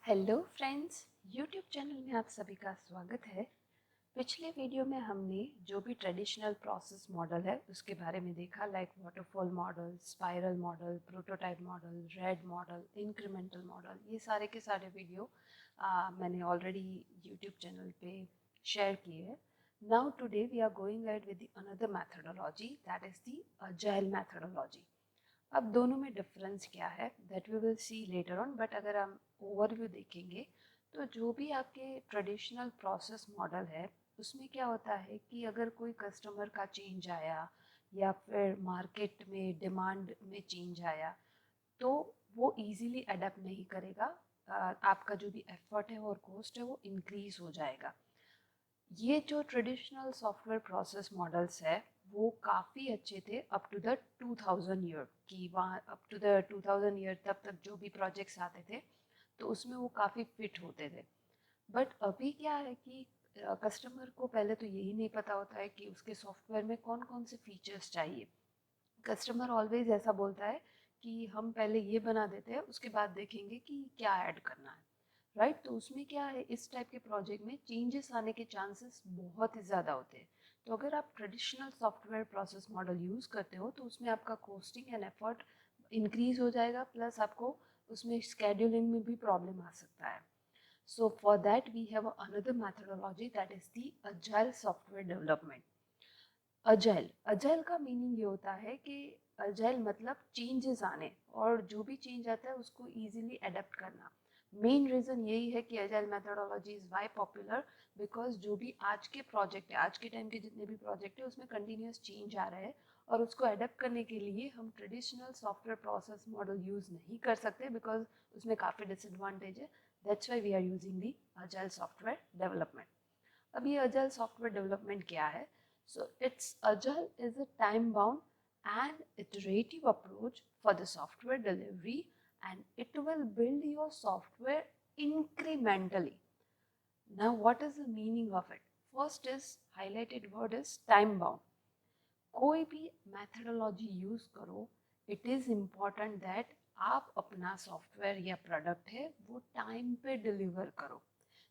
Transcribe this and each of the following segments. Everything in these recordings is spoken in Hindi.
हेलो फ्रेंड्स, यूट्यूब चैनल में आप सभी का स्वागत है। पिछले वीडियो में हमने जो भी ट्रेडिशनल प्रोसेस मॉडल है उसके बारे में देखा, like waterfall model, spiral model, prototype model, RAD model, incremental model. ये सारे के सारे वीडियो मैंने ऑलरेडी यूट्यूब चैनल पे शेयर किए हैं। Now today we are going ahead with another methodology, that is the agile methodology. अब दोनों में डिफरेंस क्या है that we will see later on, but अगर हम ओवरव्यू देखेंगे तो जो भी आपके ट्रेडिशनल प्रोसेस मॉडल है उसमें क्या होता है कि अगर कोई कस्टमर का चेंज आया या फिर मार्केट में डिमांड में चेंज आया तो वो इजीली अडेप्ट नहीं करेगा। आपका जो भी एफर्ट है और कॉस्ट है वो इंक्रीज हो जाएगा। ये जो ट्रेडिशनल सॉफ्टवेयर प्रोसेस मॉडल्स है वो काफ़ी अच्छे थे अप टू द 2000 ईयर की, वहाँ अप टू द 2000 ईयर तब तक जो भी प्रोजेक्ट्स आते थे तो उसमें वो काफ़ी फिट होते थे। बट अभी क्या है कि कस्टमर को पहले तो यही नहीं पता होता है कि उसके सॉफ्टवेयर में कौन कौन से फीचर्स चाहिए। कस्टमर ऑलवेज ऐसा बोलता है कि हम पहले ये बना देते हैं, उसके बाद देखेंगे कि क्या ऐड करना है, राइट। तो उसमें क्या है, इस टाइप के प्रोजेक्ट में चेंजेस आने के चांसेस बहुत ही ज़्यादा होते हैं। तो अगर आप traditional software process model use करते हो तो उसमें आपका कॉस्टिंग एंड एफर्ट इंक्रीज हो जाएगा, प्लस आपको उसमें स्केड्यूलिंग में भी प्रॉब्लम आ सकता है। So for that we have another methodology, that is the agile software development. Agile agile का मीनिंग ये होता है कि अजाइल मतलब चेंजेस आने, और जो भी चेंज आता है उसको इजीली अडेप्ट करना। मेन रीज़न यही है कि agile methodology is why popular, because जो भी आज के प्रोजेक्ट है, आज के टाइम के जितने भी प्रोजेक्ट है उसमें कंटिन्यूस चेंज आ रहा है, और उसको अडेप्ट करने के लिए हम traditional software process model use नहीं कर सकते, बिकॉज उसमें काफ़ी डिसएडवांटेज है। That's why we are using the agile software development. अब ये अजाइल सॉफ्टवेयर डेवलपमेंट क्या है? So it's agile is a time-bound and iterative approach for the software delivery, and it will build your software incrementally. Now, what is the meaning of it? First is highlighted word is time-bound. कोई भी methodology use करो, it is important that आप अपना सॉफ्टवेयर या प्रोडक्ट है वो टाइम पे डिलीवर करो।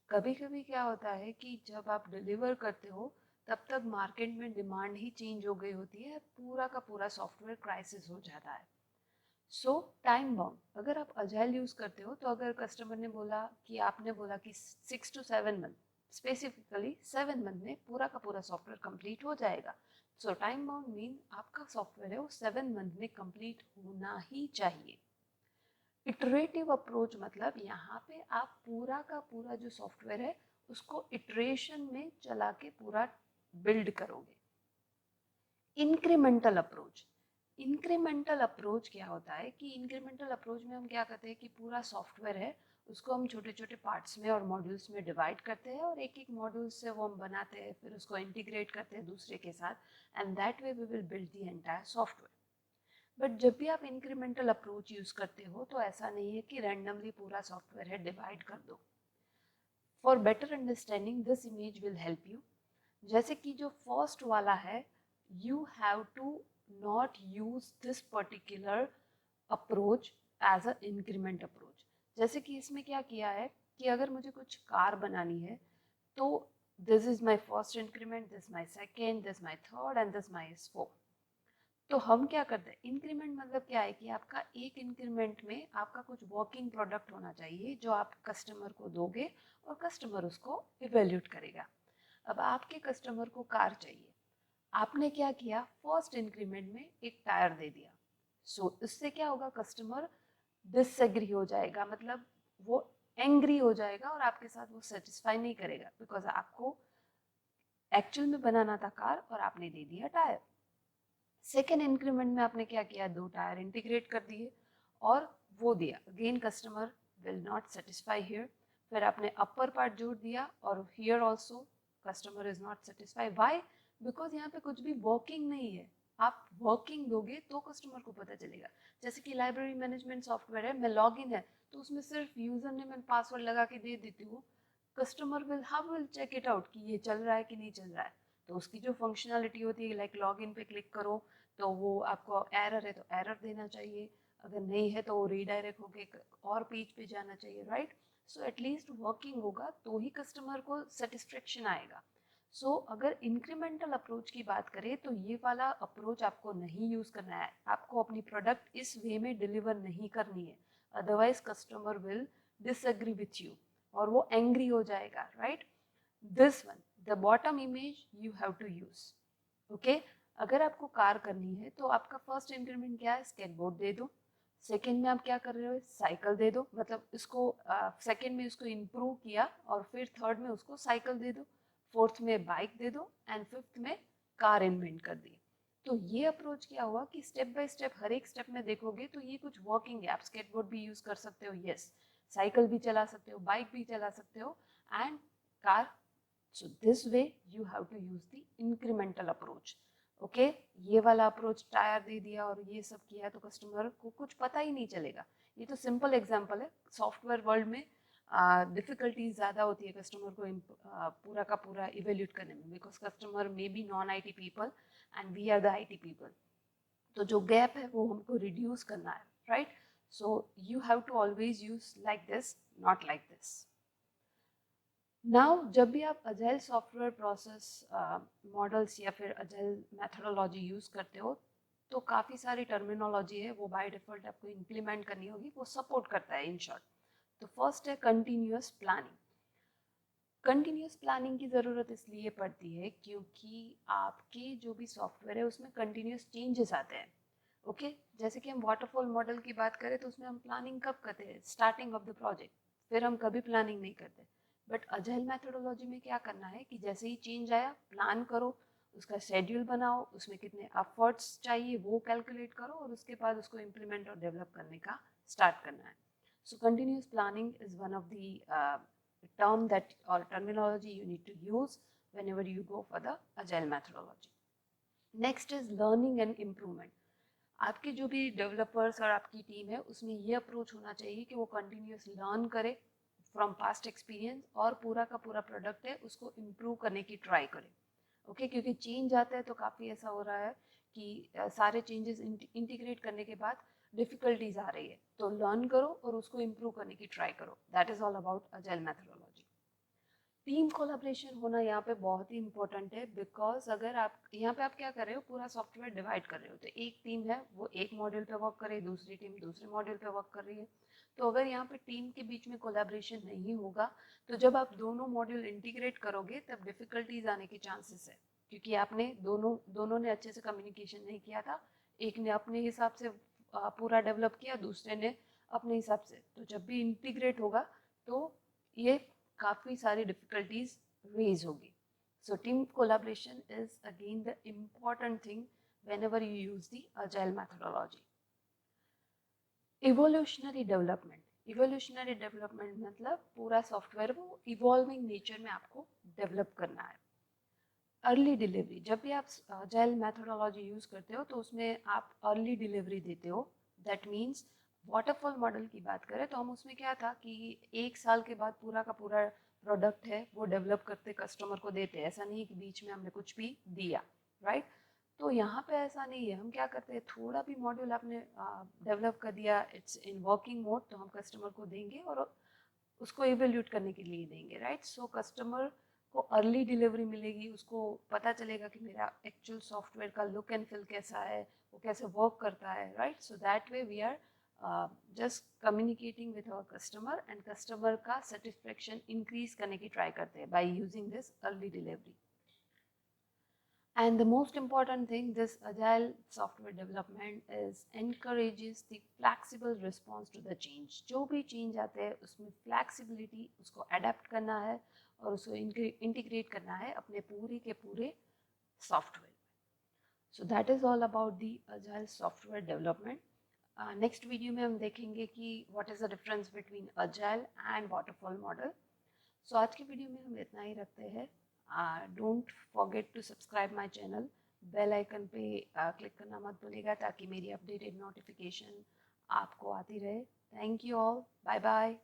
कभी कभी क्या होता है कि जब आप डिलीवर करते हो तब तक मार्केट में डिमांड ही चेंज हो गई होती है, पूरा का पूरा सॉफ्टवेयर क्राइसिस हो जाता है। सो टाइम बाउंड अगर आप अजाइल यूज करते हो तो अगर कस्टमर ने बोला कि आपने बोला कि 6 to 7 मंथ, स्पेसिफिकली 7 मंथ में पूरा का पूरा सॉफ्टवेयर कंप्लीट हो जाएगा। सो टाइम बाउंड मीन आपका सॉफ्टवेयर है वो 7 मंथ में कंप्लीट होना ही चाहिए। इटरेटिव अप्रोच मतलब यहाँ पे आप पूरा का पूरा जो सॉफ्टवेयर है उसको इटरेशन में चला के पूरा बिल्ड करोगे। इंक्रीमेंटल अप्रोच, इंक्रीमेंटल अप्रोच क्या होता है कि इंक्रीमेंटल अप्रोच में हम क्या करते हैं कि पूरा सॉफ्टवेयर है उसको हम छोटे छोटे पार्ट्स में और मॉड्यूल्स में डिवाइड करते हैं, और एक एक मॉड्यूल से वो हम बनाते हैं, फिर उसको इंटीग्रेट करते हैं दूसरे के साथ, and that way we will build the entire software. But जब भी आप इंक्रीमेंटल अप्रोच यूज़ करते हो तो ऐसा नहीं है कि रैंडमली पूरा सॉफ्टवेयर है डिवाइड कर दो। For better understanding this image will help you. जैसे कि जो फर्स्ट वाला है, you have to not use this particular approach as a increment approach. जैसे कि इसमें क्या किया है कि अगर मुझे कुछ कार बनानी है तो this is my first increment, this my second, this my third and this my fourth. तो हम क्या करते हैं, इंक्रीमेंट मतलब क्या है कि आपका एक इंक्रीमेंट में आपका कुछ वर्किंग प्रोडक्ट होना चाहिए जो आप कस्टमर को दोगे और कस्टमर उसको इवेल्यूट करेगा। अब आपके कस्टमर को कार चाहिए, आपने क्या किया, फर्स्ट इंक्रीमेंट में एक टायर दे दिया। सो इससे क्या होगा, कस्टमर डिसएग्री हो जाएगा, मतलब वो एंग्री हो जाएगा और आपके साथ वो सेटिस्फाई नहीं करेगा, बिकॉज आपको एक्चुअल में बनाना था कार और आपने दे दिया टायर। सेकेंड इंक्रीमेंट में आपने क्या किया, 2 टायर इंटीग्रेट कर दिए और वो दिया, again customer will not satisfy here. फिर आपने अपर पार्ट जोड़ दिया और here also customer is not satisfy. Why? Because यहाँ पे कुछ भी वर्किंग नहीं है। आप वर्किंग दोगे तो कस्टमर को पता चलेगा। जैसे कि लाइब्रेरी मैनेजमेंट सॉफ्टवेयर है, मैं लॉग इन है तो उसमें सिर्फ यूजर नेम एंड पासवर्ड लगा के दे देती हूँ, customer will how will check it out कि ये चल रहा है कि नहीं चल रहा है। तो उसकी जो फंक्शनलिटी होती है, लाइक लॉग इन पे क्लिक करो तो वो आपको एरर है तो एरर देना चाहिए, अगर नहीं है तो वो रीडायरेक्ट होके और पेज पे जाना चाहिए, राइट? सो एटलीस्ट वर्किंग होगा तो ही कस्टमर को सेटिस्फेक्शन आएगा। सो अगर इंक्रीमेंटल अप्रोच की बात करें तो ये वाला अप्रोच आपको नहीं यूज करना है, आपको अपनी प्रोडक्ट इस वे में डिलीवर नहीं करनी है, otherwise customer will disagree with you और वो एंग्री हो जाएगा, right? This one, the bottom image you have to use, okay? अगर आपको कार करनी है तो आपका फर्स्ट इंक्रीमेंट क्या है? स्केटबोर्ड दे दो। सेकेंड में आप क्या कर रहे हो? साइकिल दे दो, मतलब इसको सेकेंड में इसको इम्प्रूव किया और फिर थर्ड में उसको साइकिल दे दो, फोर्थ में बाइक दे दो एंड फिफ्थ में कार इन्वेंट कर दी। तो ये अप्रोच क्या हुआ कि स्टेप बाय स्टेप हर एक स्टेप में देखोगे तो ये कुछ वर्किंग है। आप स्केटबोर्ड भी यूज कर सकते हो, यस, साइकिल भी चला सकते हो, बाइक भी चला सकते हो and car. So this way you have to use the incremental approach, okay? ये वाला अप्रोच टायर दे दिया और ये सब किया तो कस्टमर को कुछ पता ही नहीं चलेगा। ये तो सिंपल एग्जांपल है, सॉफ्टवेयर वर्ल्ड में डिफिकल्टीज ज़्यादा होती है कस्टमर को पूरा का पूरा इवेल्यूट करने में, because customer may be non IT people and we are the IT people. तो जो गैप है वो हमको रिड्यूस करना है, right? So you have to always use like this, not like this. Now जब भी आप अजाइल सॉफ्टवेयर प्रोसेस मॉडल्स या फिर अजाइल मेथोडोलॉजी यूज़ करते हो तो काफ़ी सारी टर्मिनोलॉजी है वो बाय डिफ़ॉल्ट आपको इम्प्लीमेंट करनी होगी, वो सपोर्ट करता है इन शॉर्ट। तो फर्स्ट है कंटिन्यूअस प्लानिंग। कंटिन्यूअस प्लानिंग की ज़रूरत इसलिए पड़ती है क्योंकि आपके जो भी सॉफ्टवेयर है उसमें कंटिन्यूअस चेंजेस आते हैं, ओके? जैसे कि हम वाटरफॉल मॉडल की बात करें तो उसमें हम प्लानिंग कब करते हैं? स्टार्टिंग ऑफ द प्रोजेक्ट, फिर हम कभी प्लानिंग नहीं करते। बट अजाइल मेथोडोलॉजी में क्या करना है कि जैसे ही चेंज आया प्लान करो, उसका शेड्यूल बनाओ, उसमें कितने एफर्ट्स चाहिए वो कैलकुलेट करो और उसके बाद उसको इम्प्लीमेंट और डेवलप करने का स्टार्ट करना है। So continuous planning is one of the term that or terminology you need to use whenever you go for the agile methodology. Next is learning and improvement. आपके जो भी डेवलपर्स और आपकी टीम है उसमें ये अप्रोच होना चाहिए कि वो कंटिन्यूस लर्न करे फ्रॉम पास्ट एक्सपीरियंस और पूरा का पूरा प्रोडक्ट है उसको इम्प्रूव करने की ट्राई करे, ओके? क्योंकि चेंज आता है तो काफ़ी ऐसा हो रहा है कि सारे चेंजेस इंटीग्रेट करने के बाद डिफिकल्टीज आ रही है, तो लर्न करो और उसको इम्प्रूव करने की ट्राई करो। That is all about agile methodology. Team collaboration होना यहाँ पे बहुत ही इंपॉर्टेंट है, बिकॉज अगर आप यहाँ पे आप क्या कर रहे हो, पूरा सॉफ्टवेयर डिवाइड कर रहे हो, तो एक टीम है वो एक मॉड्यूल पे वर्क कर रही है, दूसरी टीम दूसरे मॉड्यूल पे वर्क कर रही है। तो अगर यहाँ पे टीम के बीच में कोलैबोरेशन नहीं होगा तो जब आप दोनों मॉड्यूल इंटीग्रेट करोगे तब डिफिकल्टीज आने के चांसेस है, क्योंकि आपने दोनों ने अच्छे से कम्युनिकेशन नहीं किया था। एक ने अपने हिसाब से पूरा डेवलप किया, दूसरे ने अपने हिसाब से। तो जब भी इंटीग्रेट होगा तो ये काफ़ी सारी डिफिकल्टीज रेज होगी। So team collaboration is again the important thing whenever you use the agile methodology. Evolutionary development मतलब पूरा सॉफ्टवेयर वो इवॉल्विंग नेचर में आपको डेवलप करना है। अर्ली डिलीवरी, जब भी आप अजाइल मेथोडोलॉजी यूज़ करते हो तो उसमें आप अर्ली डिलीवरी देते हो। दैट मीन्स वाटरफॉल मॉडल की बात करें तो हम उसमें क्या था कि 1 साल के बाद पूरा का पूरा प्रोडक्ट है वो डेवलप करते कस्टमर को देते, ऐसा नहीं कि बीच में हमने कुछ भी दिया, राइट? तो यहाँ पे ऐसा नहीं है, हम क्या करते हैं, थोड़ा भी मॉड्यूल आपने डेवलप कर दिया, इट्स इन वर्किंग मोड, तो हम कस्टमर को देंगे और उसको इवेल्यूट करने के लिए देंगे, राइट? सो कस्टमर को अर्ली डिलीवरी मिलेगी, उसको पता चलेगा कि मेरा एक्चुअल सॉफ्टवेयर का लुक एंड फील कैसा है, वो कैसे वर्क करता है, right? So that way we are just communicating with our customer and customer का सेटिस्फेक्शन इंक्रीज करने की ट्राई करते हैं by using this early delivery. And the most important thing, this agile software development is encourages the flexible response to the change. जो भी change आते हैं उसमें flexibility, उसको adapt करना है और उसको integrate करना है अपने पूरे के पूरे software में. So that is all about the agile software development. Next video में हम देखेंगे कि what is the difference between agile and waterfall model. So आज की वीडियो में हम इतना ही रखते हैं। Don't forget to subscribe my channel, bell icon पे क्लिक करना मत भूलिएगा ताकि मेरी अपडेटेड नोटिफिकेशन आपको आती रहे। Thank you all, bye bye.